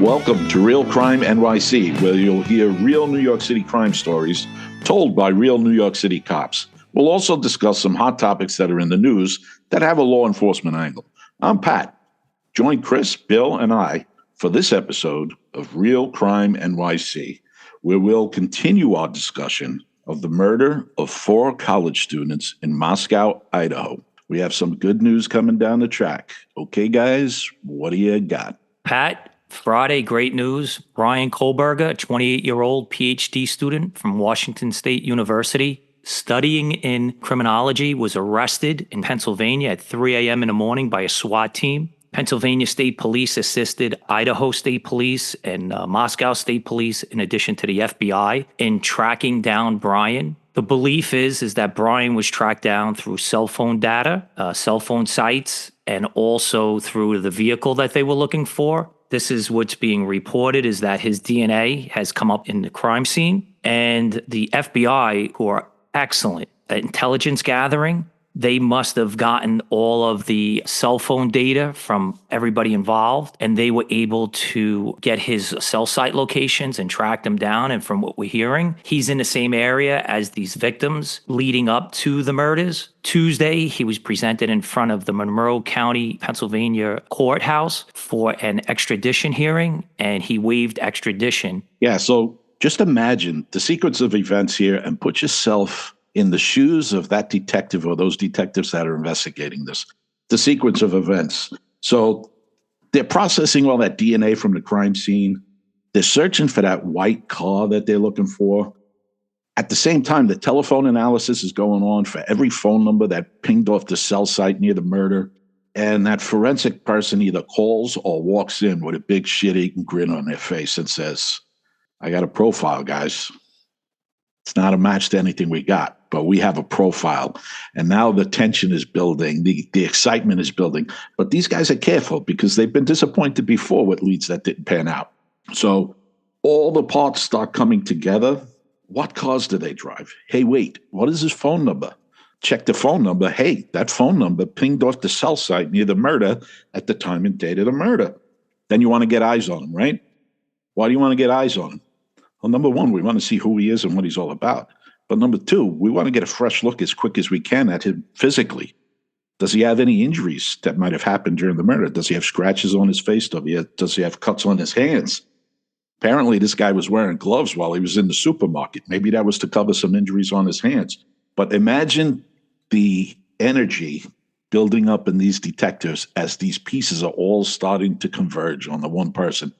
Welcome to Real Crime NYC, where you'll hear real New York City crime stories told by real New York City cops. We'll also discuss some hot topics that are in the news that have a law enforcement angle. I'm Pat. Join Chris, Bill, and I for this episode of Real Crime NYC, where we'll continue our discussion of the murder of 4 college students in Moscow, Idaho. We have some good news coming down the track. Okay, guys, what do you got? Pat, Friday, great news. Bryan Kohberger, a 28-year-old PhD student from Washington State University, studying in criminology, was arrested in Pennsylvania at 3 a.m. in the morning by a SWAT team. Pennsylvania State Police assisted Idaho State Police and Moscow State Police, in addition to the FBI, in tracking down Bryan. The belief is that Bryan was tracked down through cell phone data, cell phone sites, and also through the vehicle that they were looking for. This is what's being reported, is that his DNA has come up in the crime scene. And the FBI, who are excellent at intelligence gathering, they must have gotten all of the cell phone data from everybody involved, and they were able to get his cell site locations and track them down. And from what we're hearing, he's in the same area as these victims leading up to the murders. Tuesday, he was presented in front of the Monroe County, Pennsylvania courthouse for an extradition hearing, and he waived extradition. Yeah, so just imagine the sequence of events here and put yourself in the shoes of that detective or those detectives that are investigating this, the sequence of events. So they're processing all that DNA from the crime scene. They're searching for that white car that they're looking for. At the same time, the telephone analysis is going on for every phone number that pinged off the cell site near the murder. And that forensic person either calls or walks in with a big shit-eating grin on their face and says, "I got a profile, guys. It's not a match to anything we got, but we have a profile." And now the tension is building, the excitement is building. But these guys are careful because they've been disappointed before with leads that didn't pan out. So all the parts start coming together. What cars do they drive? Hey, wait, what is his phone number? Check the phone number. Hey, that phone number pinged off the cell site near the murder at the time and date of the murder. Then you want to get eyes on him, right? Why do you want to get eyes on him? Well, number one, we want to see who he is and what he's all about. But number two, we want to get a fresh look as quick as we can at him physically. Does he have any injuries that might have happened during the murder? Does he have scratches on his face? Does he have cuts on his hands? Apparently, this guy was wearing gloves while he was in the supermarket. Maybe that was to cover some injuries on his hands. But imagine the energy building up in these detectives as these pieces are all starting to converge on the one person.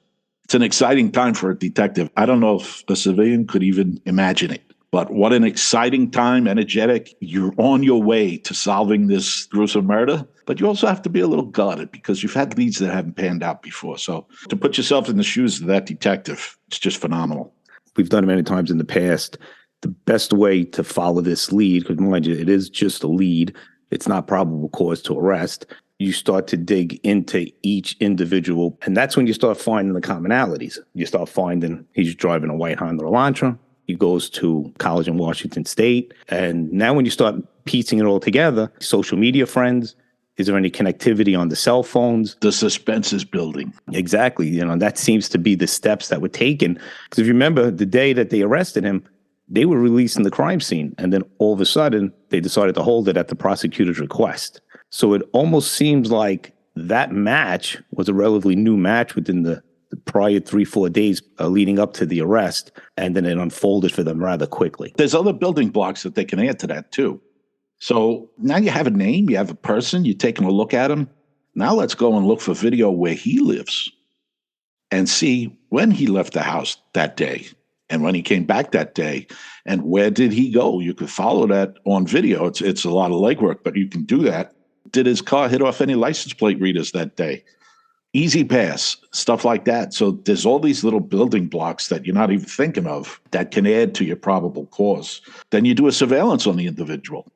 It's an exciting time for a detective. I don't know if a civilian could even imagine it, but what an exciting time, energetic. You're on your way to solving this gruesome murder, but you also have to be a little guarded because you've had leads that haven't panned out before. So to put yourself in the shoes of that detective, it's just phenomenal. We've done it many times in the past. The best way to follow this lead, because mind you, it is just a lead. It's not probable cause to arrest. You start to dig into each individual, and that's when you start finding the commonalities. You start finding he's driving a white Honda Elantra. He goes to college in Washington State. And now when you start piecing it all together, social media friends, is there any connectivity on the cell phones? The suspense is building. Exactly. That seems to be the steps that were taken. Because if you remember, the day that they arrested him, they were releasing the crime scene. And then all of a sudden, they decided to hold it at the prosecutor's request. So it almost seems like that match was a relatively new match within the prior 3-4 days leading up to the arrest, and then it unfolded for them rather quickly. There's other building blocks that they can add to that too. So now you have a name, you have a person, you're taking a look at him. Now let's go and look for video where he lives and see when he left the house that day and when he came back that day and where did he go. You could follow that on video. It's a lot of legwork, but you can do that. Did his car hit off any license plate readers that day? Easy pass, stuff like that. So there's all these little building blocks that you're not even thinking of that can add to your probable cause. Then you do a surveillance on the individual.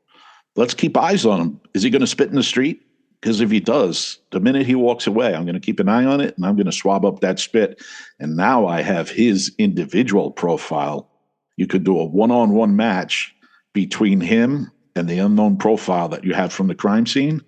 Let's keep eyes on him. Is he going to spit in the street? Because if he does, the minute he walks away, I'm going to keep an eye on it and I'm going to swab up that spit. And now I have his individual profile. You could do a one-on-one match between him and the unknown profile that you have from the crime scene.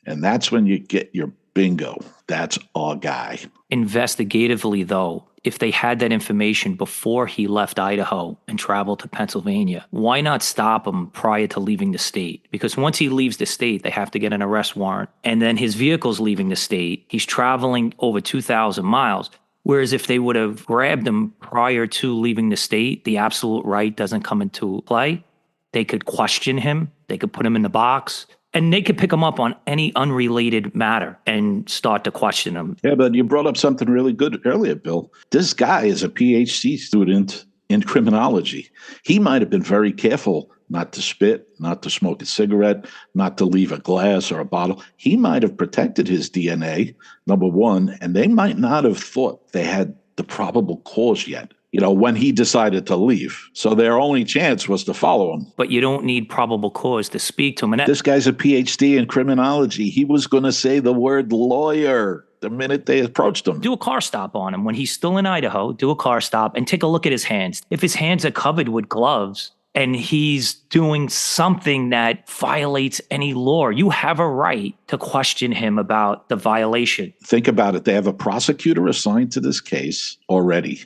And that's when you get your bingo. that's our guy. Investigatively, though, if they had that information before he left Idaho and traveled to Pennsylvania, why not stop him prior to leaving the state? Because once he leaves the state, they have to get an arrest warrant. And then his vehicle's leaving the state. He's traveling over 2,000 miles. Whereas if they would have grabbed him prior to leaving the state, the absolute right doesn't come into play. They could question him. They could put him in the box. And they could pick him up on any unrelated matter and start to question him. Yeah, but you brought up something really good earlier, Bill. This guy is a PhD student in criminology. He might have been very careful not to spit, not to smoke a cigarette, not to leave a glass or a bottle. He might have protected his DNA, number one, and they might not have thought they had the probable cause yet, when he decided to leave. So their only chance was to follow him. But you don't need probable cause to speak to him. And this guy's a PhD in criminology. He was going to say the word lawyer the minute they approached him. Do a car stop on him. When he's still in Idaho, do a car stop and take a look at his hands. If his hands are covered with gloves and he's doing something that violates any law, you have a right to question him about the violation. Think about it. They have a prosecutor assigned to this case already.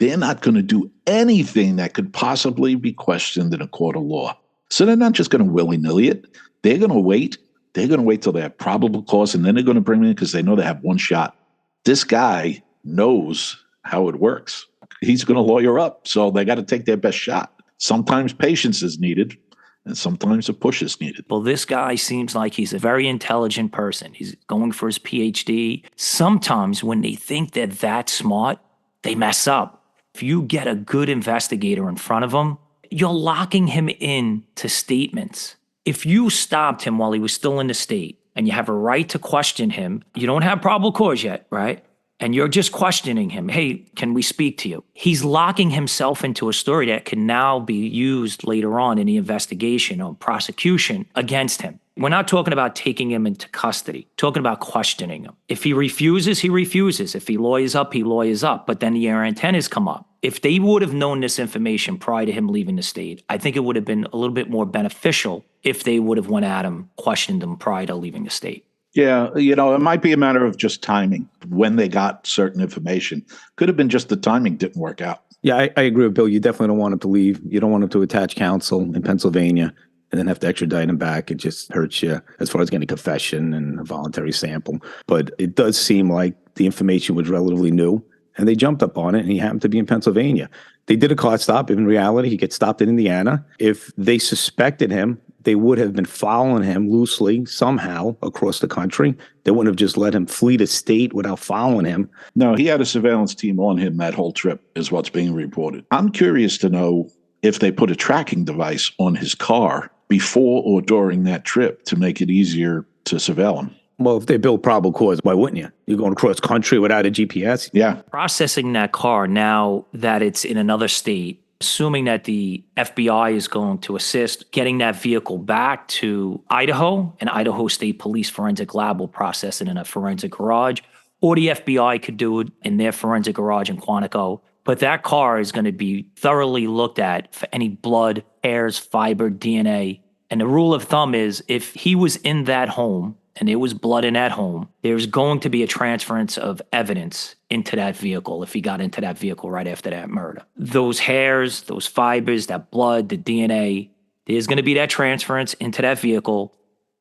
They're not going to do anything that could possibly be questioned in a court of law. So they're not just going to willy-nilly it. They're going to wait. They're going to wait till they have probable cause, and then they're going to bring him in because they know they have one shot. This guy knows how it works. He's going to lawyer up, so they got to take their best shot. Sometimes patience is needed, and sometimes a push is needed. Well, this guy seems like he's a very intelligent person. He's going for his PhD. Sometimes when they think they're that smart, they mess up. If you get a good investigator in front of him, you're locking him in to statements. If you stopped him while he was still in the state and you have a right to question him, you don't have probable cause yet, right? And you're just questioning him. Hey, can we speak to you? He's locking himself into a story that can now be used later on in the investigation or prosecution against him. We're not talking about taking him into custody, talking about questioning him. If he refuses, he refuses. If he lawyers up, he lawyers up. But then your antennas come up. If they would have known this information prior to him leaving the state, I think it would have been a little bit more beneficial if they would have went at him, questioned him prior to leaving the state. Yeah, it might be a matter of just timing when they got certain information. Could have been just the timing didn't work out. Yeah, I agree with Bill. You definitely don't want him to leave. You don't want him to attach counsel in Pennsylvania and then have to extradite him back. It just hurts you as far as getting a confession and a voluntary sample. But it does seem like the information was relatively new, and they jumped up on it, and he happened to be in Pennsylvania. They did a car stop. In reality, he gets stopped in Indiana. If they suspected him, they would have been following him loosely somehow across the country. They wouldn't have just let him flee the state without following him. No, he had a surveillance team on him that whole trip, is what's being reported. I'm curious to know if they put a tracking device on his car before or during that trip to make it easier to surveil him. Well, if they build probable cause, why wouldn't you? You're going across country without a GPS? Yeah. Processing that car now that it's in another state, assuming that the FBI is going to assist getting that vehicle back to Idaho, and Idaho State Police Forensic Lab will process it in a forensic garage, or the FBI could do it in their forensic garage in Quantico. But that car is going to be thoroughly looked at for any blood, hairs, fiber, DNA. And the rule of thumb is if he was in that home and there was blood in that home, there's going to be a transference of evidence into that vehicle if he got into that vehicle right after that murder. Those hairs, those fibers, that blood, the DNA, there's going to be that transference into that vehicle.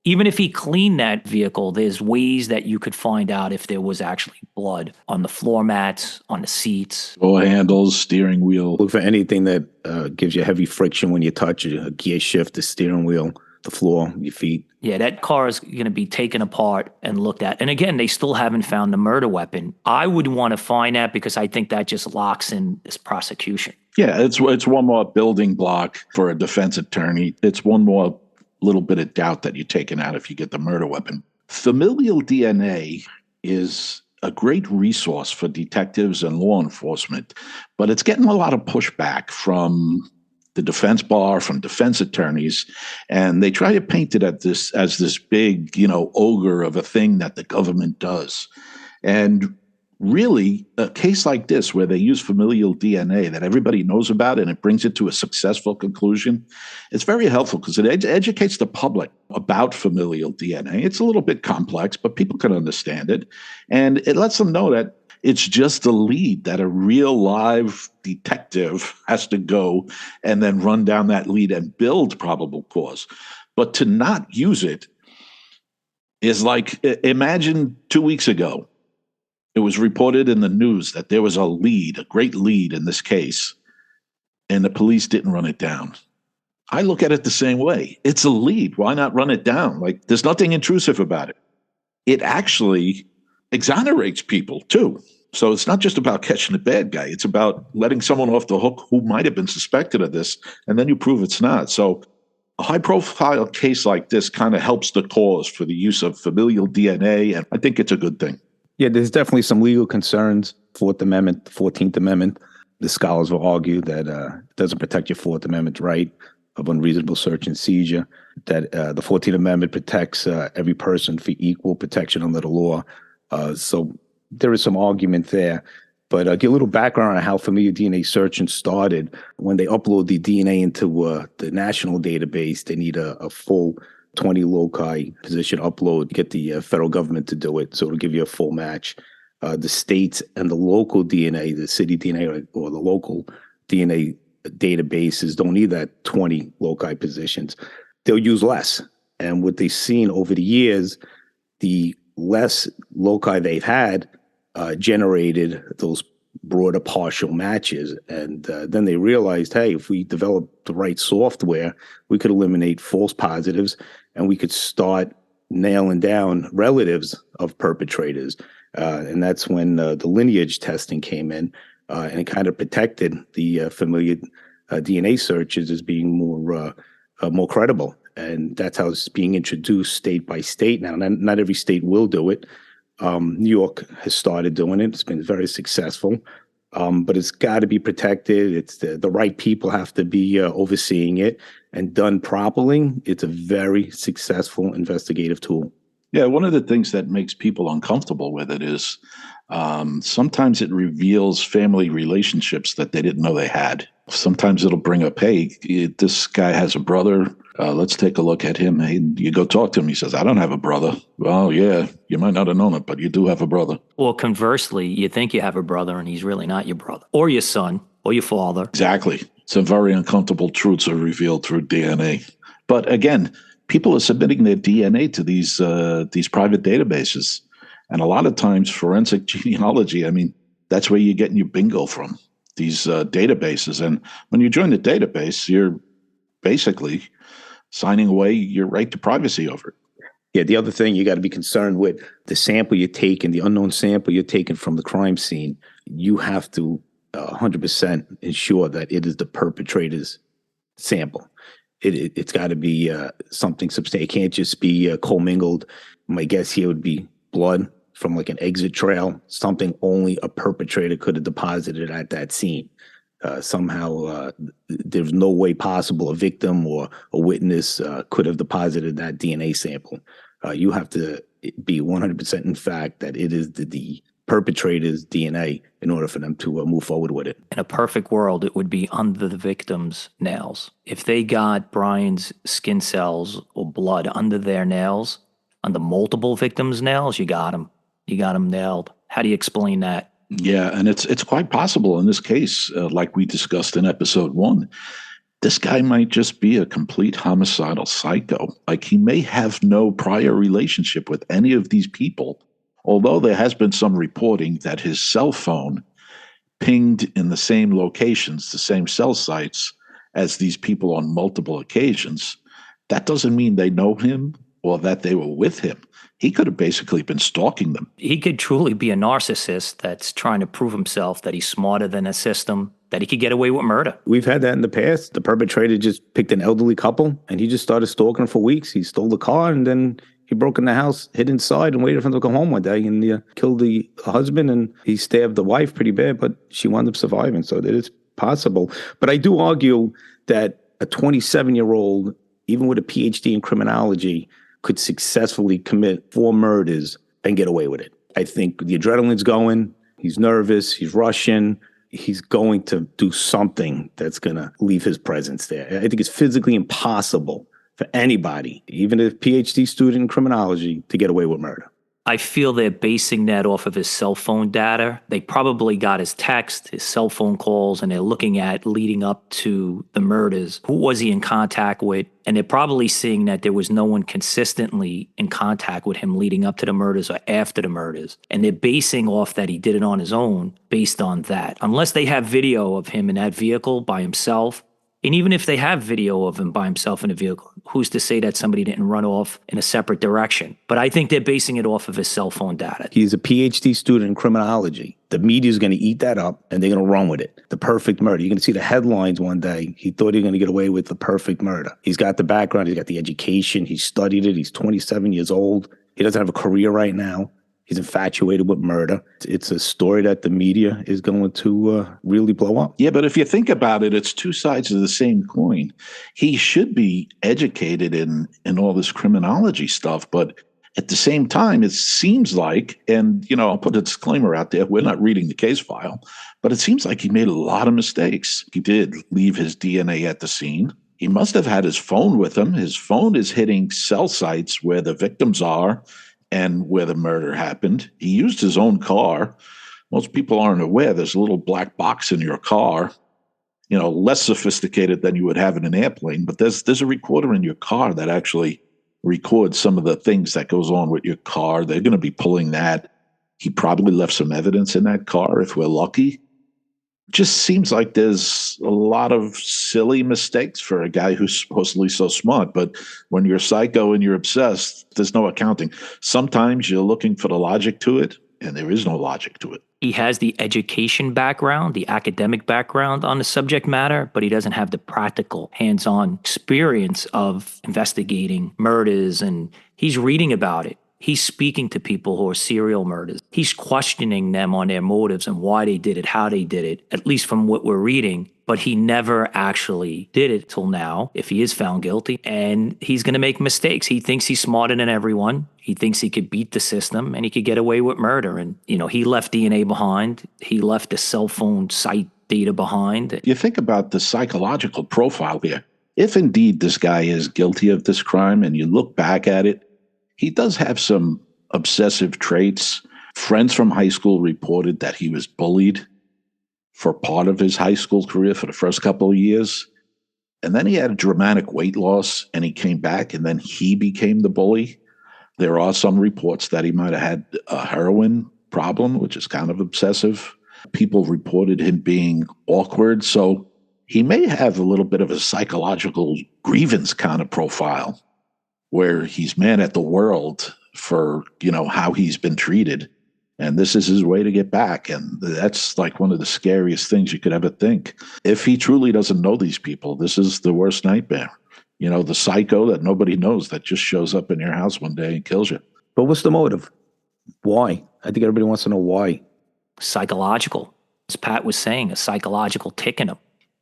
Even if he cleaned that vehicle, there's ways that you could find out if there was actually blood on the floor mats, on the seats. Door handles, steering wheel. Look for anything that gives you heavy friction when you touch a gear shift, the steering wheel, the floor, your feet. Yeah, that car is going to be taken apart and looked at. And again, they still haven't found the murder weapon. I would want to find that because I think that just locks in this prosecution. Yeah, it's one more building block for a defense attorney. It's one more little bit of doubt that you're taking out if you get the murder weapon. Familial DNA is a great resource for detectives and law enforcement, but it's getting a lot of pushback from the defense bar, from defense attorneys, and they try to paint it as this big, ogre of a thing that the government does. And really, a case like this where they use familial DNA that everybody knows about and it brings it to a successful conclusion, it's very helpful because it educates the public about familial DNA. It's a little bit complex, but people can understand it. And it lets them know that it's just a lead that a real live detective has to go and then run down that lead and build probable cause. But to not use it is like, imagine 2 weeks ago, it was reported in the news that there was a lead, a great lead in this case, and the police didn't run it down. I look at it the same way. It's a lead. Why not run it down? Like, there's nothing intrusive about it. It actually exonerates people, too. So it's not just about catching the bad guy. It's about letting someone off the hook who might have been suspected of this, and then you prove it's not. So a high-profile case like this kind of helps the cause for the use of familial DNA, and I think it's a good thing. Yeah, there's definitely some legal concerns. Fourth Amendment, 14th Amendment. The scholars will argue that it doesn't protect your Fourth Amendment right of unreasonable search and seizure, that the 14th Amendment protects every person for equal protection under the law. So there is some argument there. But get a little background on how familial DNA searching started. When they upload the DNA into the national database, they need a full 20 loci position upload to get the federal government to do it. So it'll give you a full match. The states and the local DNA, the city DNA or the local DNA databases don't need that 20 loci positions. They'll use less. And what they've seen over the years, the less loci they've had generated those broader partial matches. And then they realized, hey, if we develop the right software, we could eliminate false positives and we could start nailing down relatives of perpetrators. And that's when the lineage testing came in and it kind of protected the familial DNA searches as being more credible. And that's how it's being introduced state by state now. Not every state will do it. New York has started doing it. It's been very successful, but it's got to be protected. It's the right people have to be overseeing it, and done properly, it's a very successful investigative tool. Yeah, one of the things that makes people uncomfortable with it is sometimes it reveals family relationships that they didn't know they had. Sometimes it'll bring up, hey, this guy has a brother. Let's take a look at him. Hey, you go talk to him. He says, I don't have a brother. Well, yeah, you might not have known it, but you do have a brother. Or conversely, you think you have a brother and he's really not your brother, or your son, or your father. Exactly. Some very uncomfortable truths are revealed through DNA. But again, people are submitting their DNA to these private databases. And a lot of times forensic genealogy, I mean, that's where you're getting your bingo from, these databases. And when you join the database, you're basically signing away your right to privacy over it. Yeah, the other thing you got to be concerned with, the sample you're taking, the unknown sample you're taking from the crime scene, you have to 100% ensure that it is the perpetrator's sample. It's got to be something substantial. It can't just be commingled. My guess here would be blood from like an exit trail, something only a perpetrator could have deposited at that scene. Somehow there's no way possible a victim or a witness could have deposited that DNA sample. You have to be 100% in fact that it is the perpetrator's DNA in order for them to move forward with it. In a perfect world, it would be under the victim's nails. If they got Bryan's skin cells or blood under their nails, under multiple victims' nails, you got him. You got him nailed. How do you explain that? Yeah, and it's quite possible in this case, like we discussed in episode 1, this guy might just be a complete homicidal psycho. Like, he may have no prior relationship with any of these people, although there has been some reporting that his cell phone pinged in the same locations, the same cell sites as these people on multiple occasions. That doesn't mean they know him or that they were with him. He could have basically been stalking them. He could truly be a narcissist that's trying to prove himself that he's smarter than a system, that he could get away with murder. We've had that in the past. The perpetrator just picked an elderly couple and he just started stalking them for weeks. He stole the car and then he broke in the house, hid inside, and waited for them to come home one day and killed the husband, and he stabbed the wife pretty bad, but she wound up surviving. So that is possible. But I do argue that a 27-year-old, even with a PhD in criminology, could successfully commit 4 murders and get away with it. I think the adrenaline's going. He's nervous. He's rushing. He's going to do something that's going to leave his presence there. I think it's physically impossible for anybody, even a PhD student in criminology, to get away with murder. I feel they're basing that off of his cell phone data. They probably got his text, his cell phone calls, and they're looking at leading up to the murders. Who was he in contact with? And they're probably seeing that there was no one consistently in contact with him leading up to the murders or after the murders. And they're basing off that he did it on his own based on that. Unless they have video of him in that vehicle by himself. And even if they have video of him by himself in a vehicle, who's to say that somebody didn't run off in a separate direction? But I think they're basing it off of his cell phone data. He's a PhD student in criminology. The media is going to eat that up, and they're going to run with it. The perfect murder. You're going to see the headlines one day. He thought he was going to get away with the perfect murder. He's got the background. He's got the education. He studied it. He's 27 years old. He doesn't have a career right now. He's infatuated with murder. It's a story that the media is going to really blow up. Yeah, but if you think about it, it's two sides of the same coin. He should be educated in all this criminology stuff, but at the same time, it seems like, and I'll put a disclaimer out there, we're not reading the case file, but it seems like he made a lot of mistakes. He did leave his DNA at the scene. He must have had his phone with him. His phone is hitting cell sites where the victims are and where the murder happened. He used his own car. Most people aren't aware there's a little black box in your car, less sophisticated than you would have in an airplane, but there's a recorder in your car that actually records some of the things that goes on with your car. They're going to be pulling that. He probably left some evidence in that car if we're lucky. Just seems like there's a lot of silly mistakes for a guy who's supposedly so smart. But when you're psycho and you're obsessed, there's no accounting. Sometimes you're looking for the logic to it, and there is no logic to it. He has the education background, the academic background on the subject matter, but he doesn't have the practical, hands-on experience of investigating murders, and he's reading about it. He's speaking to people who are serial murderers. He's questioning them on their motives and why they did it, how they did it, at least from what we're reading. But he never actually did it till now, if he is found guilty. And he's going to make mistakes. He thinks he's smarter than everyone. He thinks he could beat the system and he could get away with murder. And, he left DNA behind. He left the cell phone site data behind. You think about the psychological profile here. If indeed this guy is guilty of this crime and you look back at it, he does have some obsessive traits. Friends from high school reported that he was bullied for part of his high school career for the first couple of years. And then he had a dramatic weight loss and he came back and then he became the bully. There are some reports that he might have had a heroin problem, which is kind of obsessive. People reported him being awkward. So he may have a little bit of a psychological grievance kind of profile, where he's mad at the world for, how he's been treated. And this is his way to get back. And that's like one of the scariest things you could ever think. If he truly doesn't know these people, this is the worst nightmare. The psycho that nobody knows that just shows up in your house one day and kills you. But what's the motive? Why? I think everybody wants to know why. Psychological. As Pat was saying, a psychological tick in him.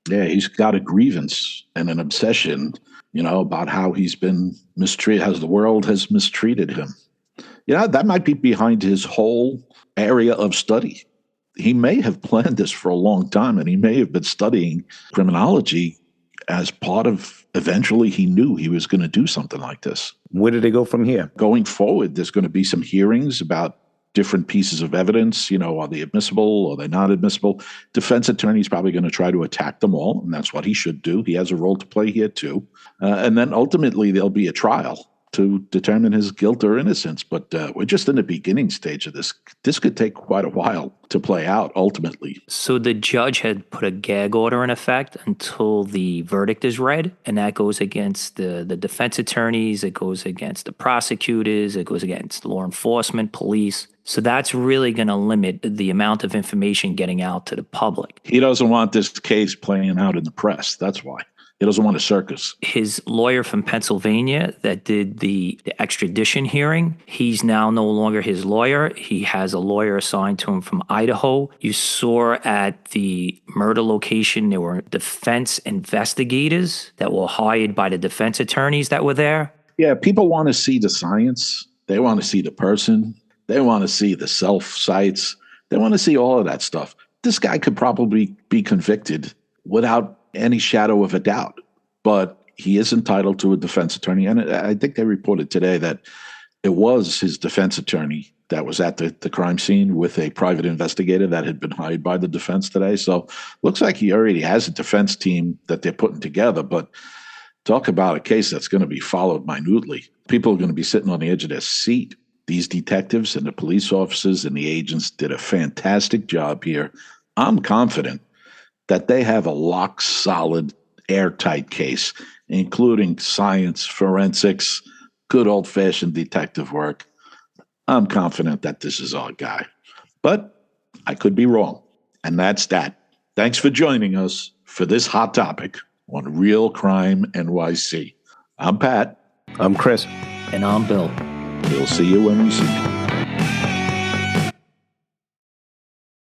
Yeah, he's got a grievance and an obsession, about how he's been mistreated, how the world has mistreated him. That might be behind his whole area of study. He may have planned this for a long time, and he may have been studying criminology as part of, eventually he knew he was going to do something like this. Where did they go from here? Going forward, there's going to be some hearings about different pieces of evidence. Are they admissible? Are they not admissible? Defense attorney's probably going to try to attack them all, and that's what he should do. He has a role to play here too. And then ultimately there'll be a trial to determine his guilt or innocence. But we're just in the beginning stage of this. This could take quite a while to play out ultimately. So the judge had put a gag order in effect until the verdict is read, and that goes against the defense attorneys, it goes against the prosecutors, it goes against law enforcement, police. So that's really going to limit the amount of information getting out to the public. He doesn't want this case playing out in the press. That's why. He doesn't want a circus. His lawyer from Pennsylvania that did the extradition hearing, he's now no longer his lawyer. He has a lawyer assigned to him from Idaho. You saw at the murder location, there were defense investigators that were hired by the defense attorneys that were there. Yeah, people want to see the science. They want to see the person. They want to see the self sites. They want to see all of that stuff. This guy could probably be convicted without any shadow of a doubt, but he is entitled to a defense attorney. And I think they reported today that it was his defense attorney that was at the crime scene with a private investigator that had been hired by the defense today. So looks like he already has a defense team that they're putting together. But talk about a case that's going to be followed minutely. People are going to be sitting on the edge of their seat. These detectives and the police officers and the agents did a fantastic job here. I'm confident that they have a lock-solid, airtight case, including science, forensics, good old-fashioned detective work. I'm confident that this is our guy. But I could be wrong. And that's that. Thanks for joining us for this hot topic on Real Crime NYC. I'm Pat. I'm Chris. And I'm Bill. We'll see you when we see you.